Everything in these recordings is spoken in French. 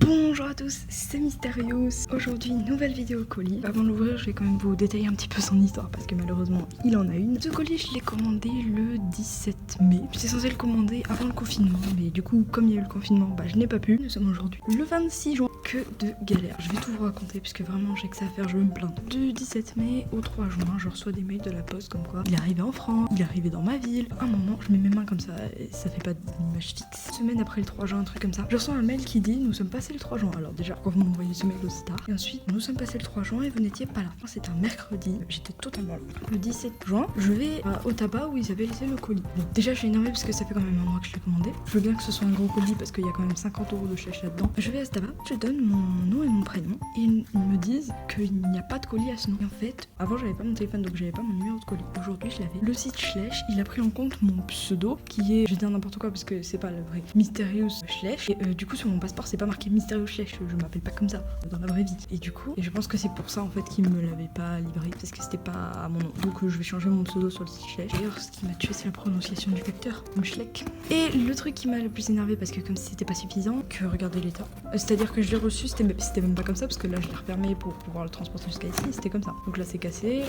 Bonjour à tous, c'est Mysterious. Aujourd'hui, nouvelle vidéo colis. Avant de l'ouvrir, je vais quand même vous détailler un petit peu son histoire parce que malheureusement, il en a une. Ce colis, je l'ai commandé le 17 mai. J'étais censée le commander avant le confinement, mais du coup, comme il y a eu le confinement, je n'ai pas pu. Nous sommes aujourd'hui le 26 juin. Que de galères. Je vais tout vous raconter puisque vraiment, j'ai que ça à faire, je vais me plaindre. Du 17 mai au 3 juin, je reçois des mails de la poste comme quoi il est arrivé en France, il est arrivé dans ma ville. À un moment, je mets mes mains comme ça et ça fait pas d'image fixe. Une semaine après le 3 juin, un truc comme ça, je reçois un mail qui dit nous sommes passés le 3 juin. Alors déjà, pourquoi vous m'envoyez ce mail aussi tard? Et ensuite, nous sommes passés le 3 juin et vous n'étiez pas là. C'est un mercredi, j'étais totalement là. Le 17 juin, je vais au tabac où ils avaient laissé le colis. Donc déjà, je suis énervée parce que ça fait quand même un mois que je l'ai commandé. Je veux bien que ce soit un gros colis parce qu'il y a quand même 50 € de chèche là-dedans. Je vais à ce tabac, je donne mon nom et mon prénom et ils me disent qu'il n'y a pas de colis à ce nom. Et en fait, avant j'avais pas mon téléphone donc j'avais pas mon numéro de colis. Aujourd'hui, je l'avais. Le site Schleich, il a pris en compte mon pseudo qui est, je vais dire n'importe quoi parce que c'est pas le vrai, Mysterious Schleich. Et du coup, sur mon passeport, c'est pas marqué Mysterious Schleich. Je m'appelle pas comme ça dans la vraie vie. Et du coup, je pense que c'est pour ça en fait qu'ils me l'avaient pas livré parce que c'était pas à mon nom. Donc je vais changer mon pseudo sur le site Schleich. D'ailleurs, ce qui m'a tué, c'est la prononciation du vecteur, Schleich. Et le truc qui m'a le plus énervé parce que comme si c'était pas suffisant, que regardez l'état. C'est-à-dire que je l'ai reçu, c'était même pas comme ça parce que là je l'ai refermé pour pouvoir le transporter jusqu'à ici, c'était comme ça. Donc là c'est cassé,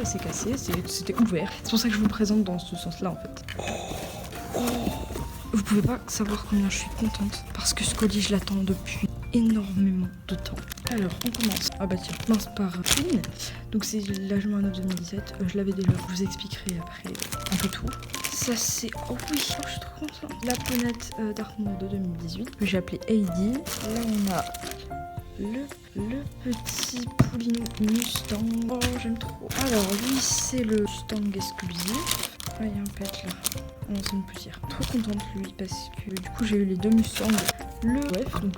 c'était ouvert. C'est pour ça que je vous le présente dans ce sens-là en fait. Vous pouvez pas savoir combien je suis contente parce que ce colis je l'attends depuis énormément de temps. Alors on commence. Ah bah tiens, commence par Queen. Donc c'est l'âge moins 9 2017. Je l'avais déjà, je vous expliquerai après un peu tout. Ça c'est... Oh oui, je suis trop contente. La planète Darkmoor de 2018 que j'ai appelé Heidi. Là on a le petit poulinou Mustang. Oh j'aime trop. Alors lui c'est le Mustang exclusif. Ah il y a un pet là. Non c'est une poussière. Trop contente lui parce que du coup j'ai eu les deux Mustangs. Le WEF, donc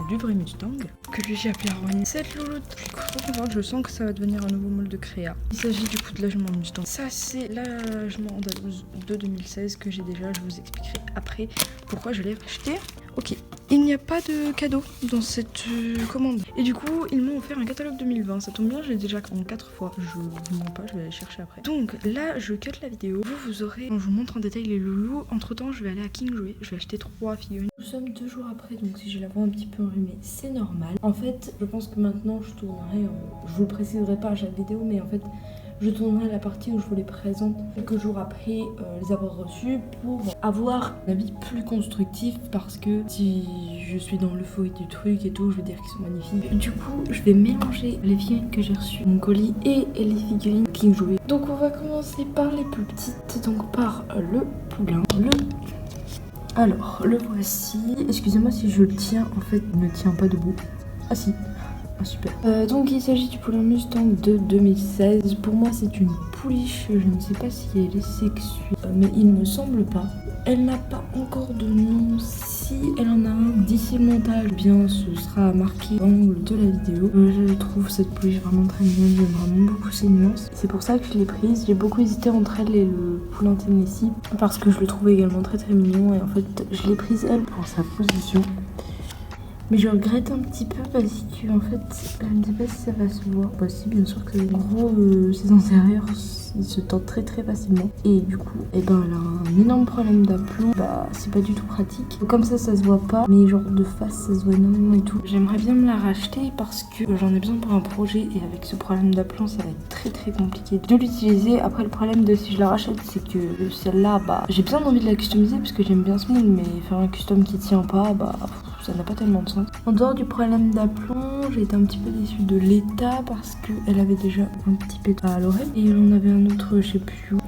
du vrai Mustang, que lui j'ai appelé Arwen. Cette louloute, je suis trop contente, je sens que ça va devenir un nouveau molde de créa. Il s'agit du coup de l'âgement Mustang. Ça c'est l'âgement andalouse de 2016 que j'ai déjà, je vous expliquerai après pourquoi je l'ai racheté. Ok, il n'y a pas de cadeau dans cette commande. Et du coup, ils m'ont offert un catalogue 2020. Ça tombe bien, je l'ai déjà en 4 fois. Je vous mens pas, je vais aller chercher après. Donc là, je cut la vidéo. Vous aurez, quand je vous montre en détail les loulous, entre temps, je vais aller à King Jouet. Je vais acheter 3 figurines. Nous sommes 2 jours après, donc si j'ai la voix un petit peu enrhumée, c'est normal. En fait, je pense que maintenant, je tournerai, je vous le préciserai pas à chaque vidéo, mais en fait, je tournerai la partie où je vous les présente quelques jours après les avoir reçus pour avoir un avis plus constructif parce que si je suis dans l'euphorie du truc et tout, je veux dire qu'ils sont magnifiques. Du coup, je vais mélanger les figurines que j'ai reçues, mon colis et les figurines King Jouet. Donc on va commencer par les plus petites, donc par le poulain. Alors, le voici. Excusez-moi si je le tiens, en fait, il ne tient pas debout. Ah si. Ah super. Donc il s'agit du poulain Mustang de 2016. Pour moi c'est une pouliche, je ne sais pas si elle est sexuée, mais il ne me semble pas. Elle n'a pas encore de nom. Si elle en a un d'ici le montage, eh bien ce sera marqué dans l'angle de la vidéo. Je trouve cette pouliche vraiment très mignonne, j'aime vraiment beaucoup ses nuances. C'est pour ça que je l'ai prise. J'ai beaucoup hésité entre elle et le poulain Tennessee parce que je le trouvais également très très mignon et en fait je l'ai prise elle pour sa position. Mais je regrette un petit peu parce que en fait, je ne sais pas si ça va se voir. Bah si, bien sûr que en gros, ses antérieurs, ils se tendent très très facilement. Et du coup, elle a un énorme problème d'aplomb. Bah c'est pas du tout pratique. Comme ça se voit pas, mais genre de face, ça se voit énormément et tout. J'aimerais bien me la racheter parce que j'en ai besoin pour un projet et avec ce problème d'aplomb, ça va être très très compliqué de l'utiliser. Après le problème de si je la rachète, c'est que celle-là, bah j'ai bien envie de la customiser parce que j'aime bien ce moule, mais faire un custom qui tient pas, bah ça n'a pas tellement de sens. En dehors du problème d'aplomb, j'ai été un petit peu déçue de l'état parce qu'elle avait déjà un petit pétard à l'oreille et elle en avait un autre, je sais plus où.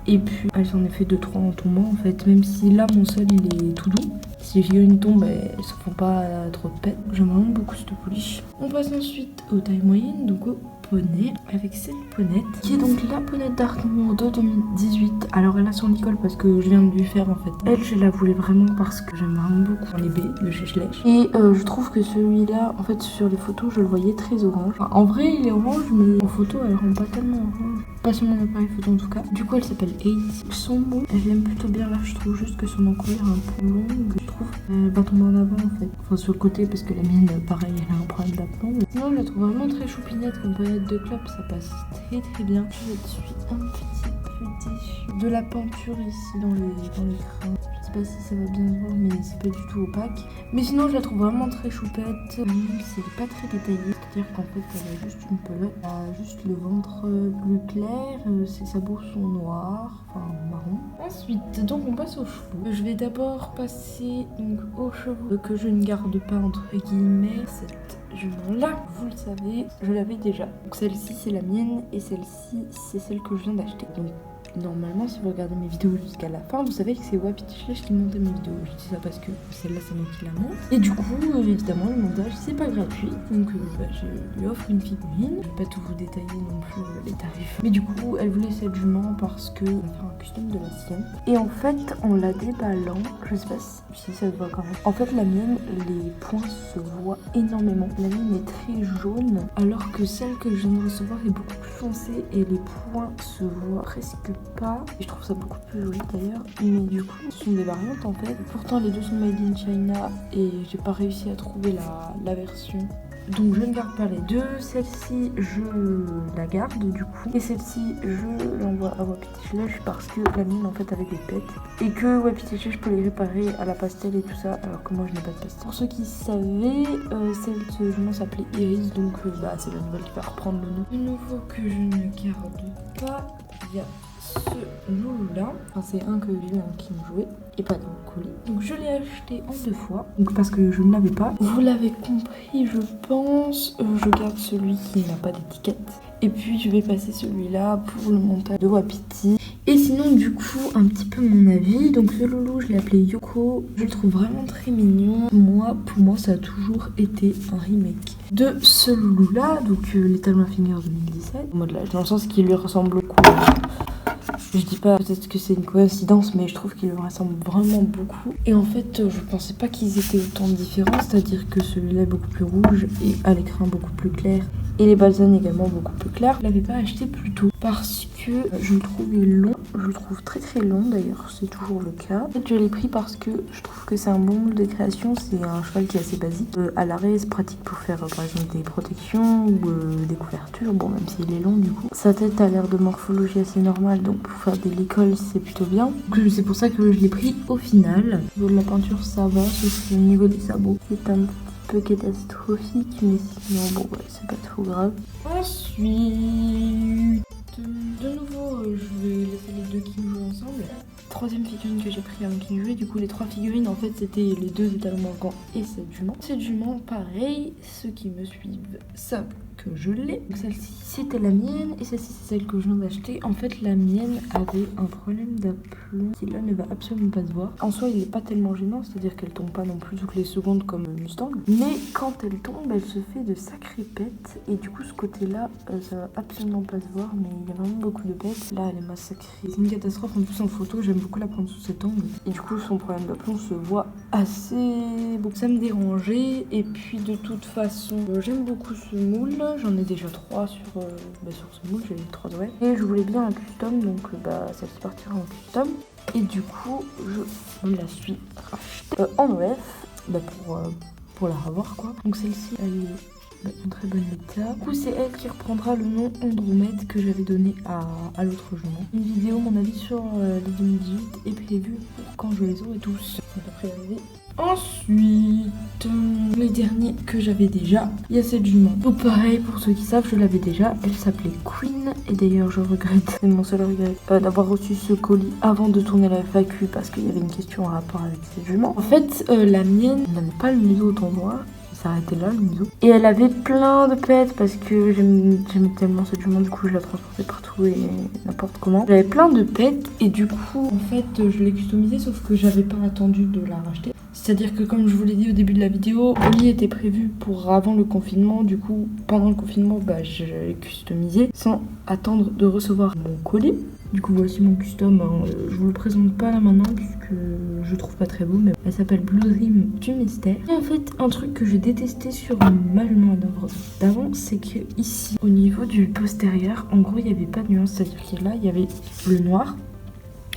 Et puis elle s'en est fait 2-3 en tombant en fait, même si là mon sol il est tout doux. Si les figurines tombent, elles se font pas trop de pète. J'aime vraiment beaucoup cette pouliche. On passe ensuite aux tailles moyennes, donc au poney, avec cette ponette, qui est donc la ponette Darkmoor de 2018. Alors elle a son icône parce que je viens de lui faire en fait. Elle, je la voulais vraiment parce que j'aime vraiment beaucoup les baies de chez Schleich. Et je trouve que celui-là, en fait sur les photos, je le voyais très orange. Enfin, en vrai il est orange, mais en photo elle rend pas tellement orange. Pas sur mon appareil photo en tout cas. Du coup elle s'appelle Heidi. Son mot, elle l'aime plutôt bien là, je trouve juste que son encolure est un peu longue. Je trouve elle va tomber en avant en fait. Enfin sur le côté parce que la mienne, pareil, elle a un problème d'aplomb. Mais sinon je la trouve vraiment très choupinette comme ponette de club, ça passe très très bien. Je suis un petit peu déçue de la peinture ici dans les crins. Je sais pas si ça va bien se voir, mais c'est pas du tout opaque. Mais sinon, je la trouve vraiment très choupette. Même si elle est pas très détaillée, c'est-à-dire qu'en fait, elle a juste une pelote, elle a juste le ventre plus clair, ses sabots sont noirs, enfin marron. Ensuite, donc on passe aux chevaux. Je vais d'abord passer donc aux chevaux que je ne garde pas entre guillemets. Cette jument-là, vous le savez, je l'avais déjà. Donc celle-ci, c'est la mienne et celle-ci, c'est celle que je viens d'acheter. Donc normalement, si vous regardez mes vidéos jusqu'à la fin, vous savez que c'est Wapitichlesh qui montait mes vidéos. Je dis ça parce que celle-là, c'est moi qui la monte. Et du coup, évidemment, le montage, c'est pas gratuit. Donc, je lui offre une figurine. Je vais pas tout vous détailler non plus les tarifs. Mais du coup, elle voulait cette jument parce que on va faire un custom de la sienne. Et en fait, en la déballant, je sais pas si ça se voit quand même. En fait, la mienne, les points se voient énormément. La mienne est très jaune, alors que celle que je viens de recevoir est beaucoup plus foncée et les points se voient presque pas. Et je trouve ça beaucoup plus joli d'ailleurs. Mais du coup, ce sont des variantes en fait. Pourtant, les deux sont made in China et j'ai pas réussi à trouver la version. Donc je ne garde pas les deux. Celle-ci, je la garde du coup. Et celle-ci, je l'envoie à Wapitichlesh parce que la mienne en fait avait des pètes. Et que Wapitichlesh peut les réparer à la pastel et tout ça, alors que moi je n'ai pas de pastel. Pour ceux qui savaient, cette jument s'appelait Iris, donc c'est la nouvelle qui va reprendre le nom. Le nouveau que je ne garde pas, il y a ce loulou là, enfin, c'est un que j'ai eu en King jouet et pas dans le colis. Donc je l'ai acheté en 2 fois, donc parce que je ne l'avais pas. Vous l'avez compris, je pense. Je garde celui qui n'a pas d'étiquette. Et puis je vais passer celui-là pour le montage de Wapiti. Et sinon du coup un petit peu mon avis. Donc ce loulou je l'ai appelé Yoko. Je le trouve vraiment très mignon. Pour moi ça a toujours été un remake de ce loulou là. Donc Little Finger 2017. En mode là, dans le sens qu'il lui ressemble beaucoup. Je dis pas peut-être que c'est une coïncidence, mais je trouve qu'ils lui ressemblent vraiment beaucoup. Et en fait, je pensais pas qu'ils étaient autant différents, c'est-à-dire que celui-là est beaucoup plus rouge et à l'écran beaucoup plus clair. Et les balsanes également beaucoup plus clairs. Je l'avais pas acheté plus tôt parce que je le trouvais long. Je le trouve très très long d'ailleurs, c'est toujours le cas. En fait, je l'ai pris parce que je trouve que c'est un bon moule de création. C'est un cheval qui est assez basique. À l'arrêt, c'est pratique pour faire par exemple des protections ou des couvertures. Bon, même s'il est long du coup. Sa tête a l'air de morphologie assez normale, donc pour faire des licoles, c'est plutôt bien. Donc c'est pour ça que je l'ai pris au final. Au niveau de la peinture, ça va, sauf au niveau des sabots. C'est un peu catastrophique, mais sinon bon ouais, c'est pas trop grave. Ensuite, de nouveau je vais laisser les deux King jouer ensemble. Troisième figurine que j'ai pris en King jouer, du coup les 3 figurines en fait c'était les 2 étalons manquants et cette jument. Cette jument pareil, ceux qui me suivent savent que je l'ai. Donc celle-ci c'était la mienne et celle-ci c'est celle que je viens d'acheter. En fait la mienne avait un problème d'aplomb qui là ne va absolument pas se voir. En soi il n'est pas tellement gênant, c'est-à-dire qu'elle tombe pas non plus toutes les secondes comme Mustang. Mais quand elle tombe elle se fait de sacrées pètes et du coup ce côté là ça va absolument pas se voir, mais il y a vraiment beaucoup de pètes. Là elle est massacrée. C'est une catastrophe en plus en photo, j'aime beaucoup la prendre sous cet angle. Et du coup son problème d'aplomb se voit assez beaucoup. Ça me dérangeait et puis de toute façon j'aime beaucoup ce moule. J'en ai déjà 3 sur ce moule, j'ai 3 ouais. Et je voulais bien un custom, donc celle-ci partira en custom. Et du coup, je me la suis rachetée en OF pour la revoir quoi. Donc celle-ci, elle est en très bon état. Du coup, c'est elle qui reprendra le nom Andromède que j'avais donné à l'autre jument. Une vidéo, mon avis sur les 2018 est prévue pour quand je les aurai tous. Ça devrait arriver. Ensuite, les derniers que j'avais déjà, il y a cette jument. Donc pareil, pour ceux qui savent, je l'avais déjà. Elle s'appelait Queen. Et d'ailleurs, je regrette, c'est mon seul regret, d'avoir reçu ce colis avant de tourner la FAQ parce qu'il y avait une question en rapport avec cette jument. En fait, la mienne n'avait pas le museau autant noir. S'arrêtait là le museau et elle avait plein de pètes parce que j'aimais tellement cette jument, du coup je la transportais partout et n'importe comment. J'avais plein de pètes et du coup en fait je l'ai customisée, sauf que j'avais pas attendu de la racheter. C'est-à-dire que comme je vous l'ai dit au début de la vidéo, le colis était prévu pour avant le confinement. Du coup pendant le confinement je l'ai customisé sans attendre de recevoir mon colis. Du coup voici mon custom, je vous le présente pas là maintenant puisque je le trouve pas très beau, mais elle s'appelle Blue Dream du mystère. Et en fait un truc que j'ai détesté sur ma jument d'avant, c'est que ici au niveau du postérieur, en gros il n'y avait pas de nuance, c'est-à-dire que là il y avait le noir,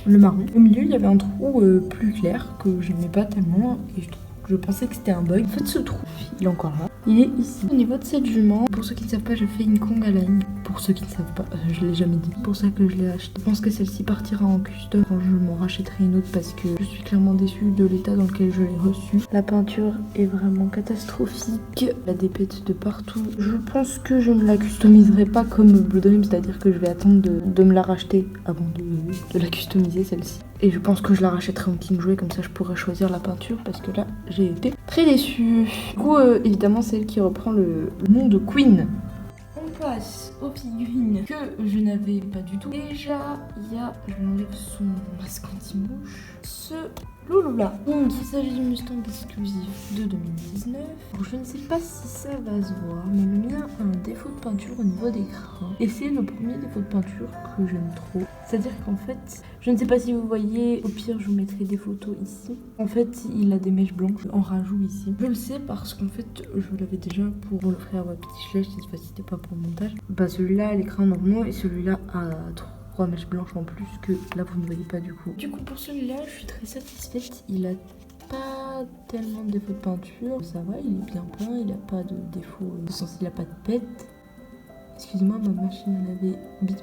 le marron, au milieu il y avait un trou plus clair que j'aimais pas tellement et je pensais que c'était un bug. En fait ce trou, il est encore là, il est ici. Au niveau de cette jument, pour ceux qui ne savent pas, je fais une conga line. Pour pour ceux qui ne savent pas, je l'ai jamais dit. C'est pour ça que je l'ai acheté. Je pense que celle-ci partira en custom quand je m'en rachèterai une autre parce que je suis clairement déçue de l'état dans lequel je l'ai reçue. La peinture est vraiment catastrophique. Elle a des pètes de partout. Je pense que je ne la customiserai pas comme Blue Dream, c'est-à-dire que je vais attendre de me la racheter avant de la customiser celle-ci. Et je pense que je la rachèterai en King Jouet, comme ça je pourrai choisir la peinture parce que là j'ai été très déçue. Du coup évidemment c'est elle qui reprend le nom de Queen. On passe aux figurines que je n'avais pas du tout. Déjà il y a, je vais enlever son masque anti-mouche, ce Louloula. Donc il s'agit du Mustang exclusif de 2019. Alors, je ne sais pas si ça va se voir, mais le mien a un défaut de peinture au niveau des crins. Et c'est le premier défaut de peinture que j'aime trop. C'est-à-dire qu'en fait, je ne sais pas si vous voyez, au pire je vous mettrai des photos ici. En fait, il a des mèches blanches en rajout ici. Je le sais parce qu'en fait, je l'avais déjà pour l'offrir à ma petite flèche, cette fois-ci c'était pas pour le montage. Bah celui-là a les crins normaux et celui-là a 3 mèches blanches en plus que là vous ne voyez pas du coup. Du coup pour celui-là, je suis très satisfaite. Il a pas tellement de défauts de peinture, ça va, il est bien peint, il a pas de défaut de sens, il a pas de pète. Excusez-moi, ma machine avait bip.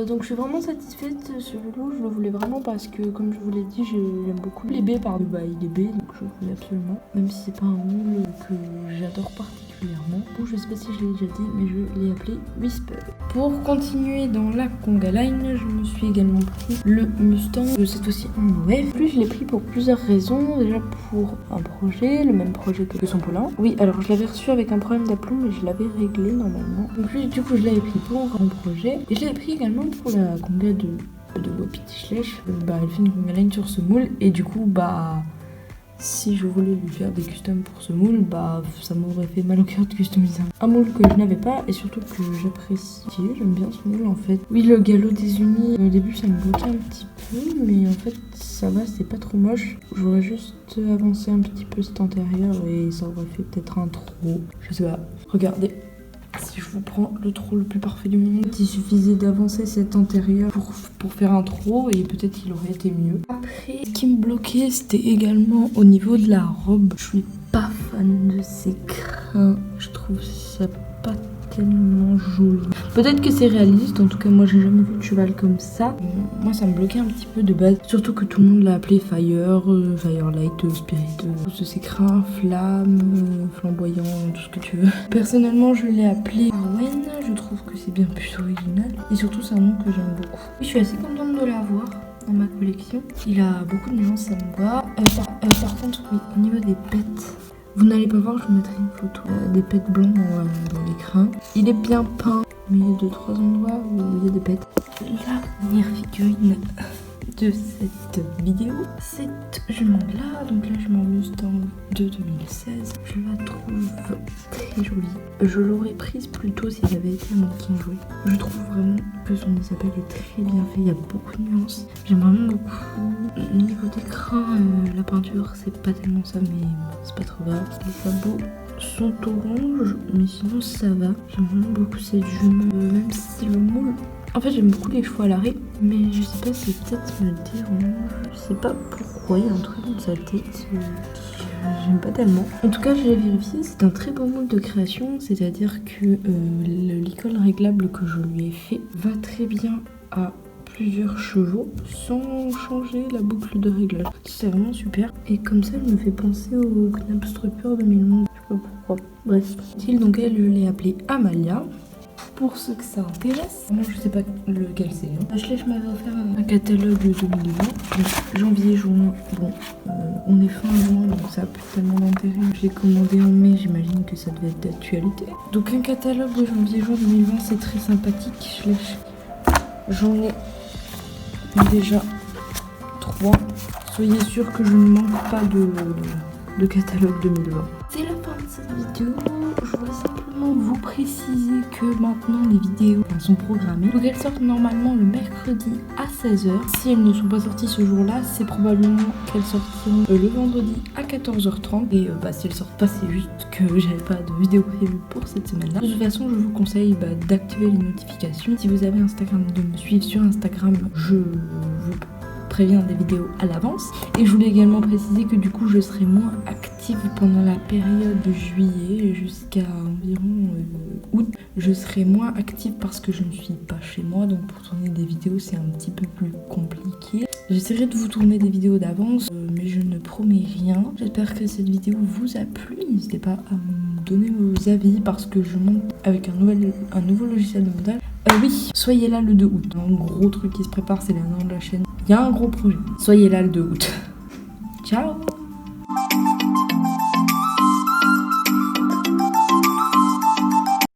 Donc je suis vraiment satisfaite. Ce lot, je le voulais vraiment parce que, comme je vous l'ai dit, j'aime beaucoup les baies par le bas. Il est baie, donc je le voulais absolument. Même si c'est pas un moule que j'adore particulièrement. Ou je sais pas si je l'ai déjà dit, mais je l'ai appelé Whisper. Pour continuer dans la Conga Line, je me suis également pris le Mustang, cette fois-ci en OF. Plus je l'ai pris pour plusieurs raisons. Déjà pour un projet, le même projet que son Paulin. Oui, alors je l'avais reçu avec un problème d'aplomb, mais je l'avais réglé normalement. Donc lui, du coup, je l'avais pris pour un projet. Et je l'avais pris également pour la Conga de Wapiti-Schlech. Elle fait une Conga Line sur ce moule. Et du coup, si je voulais lui faire des customs pour ce moule, ça m'aurait fait mal au cœur de customiser un moule que je n'avais pas et surtout que j'apprécie. J'aime bien ce moule en fait. Oui, le galop des unis, au début ça me bloquait un petit peu, mais en fait ça va, c'est pas trop moche. J'aurais juste avancé un petit peu cet intérieur et ça aurait fait peut-être un trou. Je sais pas. Regardez. Si je vous prends le trou le plus parfait du monde, il suffisait d'avancer cet intérieur pour faire un trou et peut-être qu'il aurait été mieux. Après, ce qui me bloquait, c'était également au niveau de la robe. Je suis pas fan de ces crins. Je trouve ça pas tellement joli. Peut-être que c'est réaliste, en tout cas moi j'ai jamais vu de cheval comme ça. Moi ça me bloquait un petit peu de base, surtout que tout le monde l'a appelé Fire, Firelight, Spirit, tous ces crins, flamme, flamboyant, tout ce que tu veux. Personnellement je l'ai appelé Arwen, je trouve que c'est bien plus original et surtout c'est un nom que j'aime beaucoup. Je suis assez contente de l'avoir dans ma collection. Il a beaucoup de nuances, ça me va. Par contre, oui, au niveau des pètes, vous n'allez pas voir, je vous mettrai une photo des pètes blancs dans les crins. Il est bien peint, mais il y a 2-3 endroits où il y a des pètes. La dernière figurine de cette vidéo, cette jument-là. Donc là, je m'en Mustang de 2016. Je la trouve très jolie. Je l'aurais prise plus tôt si j'avais été à mon King Jouet. Je trouve vraiment que son Isabelle est très bien fait. Il y a beaucoup de nuances. J'aime vraiment beaucoup. Au niveau des crins, la peinture, c'est pas tellement ça, mais c'est pas trop grave. Les sabots sont orange, mais sinon ça va. J'aime vraiment beaucoup cette jument, même si le moule... En fait, j'aime beaucoup les chevaux à l'arrêt, mais je sais pas, c'est peut-être me dérange. Je sais pas pourquoi, il y a un truc dans sa tête que j'aime pas tellement. En tout cas, je l'ai vérifié, c'est un très beau moule de création, c'est-à-dire que le licol réglable que je lui ai fait va très bien à plusieurs chevaux sans changer la boucle de réglage. C'est vraiment super. Et comme ça, elle me fait penser au Knabstruper 2011. Je sais pas pourquoi. Bref. Donc elle l'ai appelée Amalia. Pour ceux que ça intéresse, moi je sais pas lequel c'est. Schlech m'avait offert un catalogue de 2020, janvier, juin. Bon, on est fin juin donc ça a plus tellement d'intérêt. Je l'ai commandé en mai, j'imagine que ça devait être d'actualité. Donc un catalogue de janvier-juin 2020, c'est très sympathique. Schlech, j'en ai déjà 3. Soyez sûr que je ne manque pas de catalogue 2020. C'est la fin de cette vidéo. Je voulais simplement vous préciser que maintenant les vidéos sont programmées. Donc elles sortent normalement le mercredi à 16h. Si elles ne sont pas sorties ce jour-là, c'est probablement qu'elles sortiront le vendredi à 14h30. Et si elles sortent pas, c'est juste que j'avais pas de vidéo prévue pour cette semaine-là. De toute façon, je vous conseille d'activer les notifications. Si vous avez Instagram, de me suivre sur Instagram, je vous préviens des vidéos à l'avance. Et je voulais également préciser que du coup je serai moins active pendant la période de juillet jusqu'à environ août. je serai moins active parce que je ne suis pas chez moi, donc pour tourner des vidéos c'est un petit peu plus compliqué. J'essaierai de vous tourner des vidéos d'avance, mais je ne promets rien. J'espère que cette vidéo vous a plu. N'hésitez pas à me donner vos avis parce que je monte avec un nouveau logiciel de montage. Oui, soyez là le 2 août. Un gros truc qui se prépare, c'est le nom de la chaîne. Il y a un gros projet. Soyez là le 2 août. Ciao!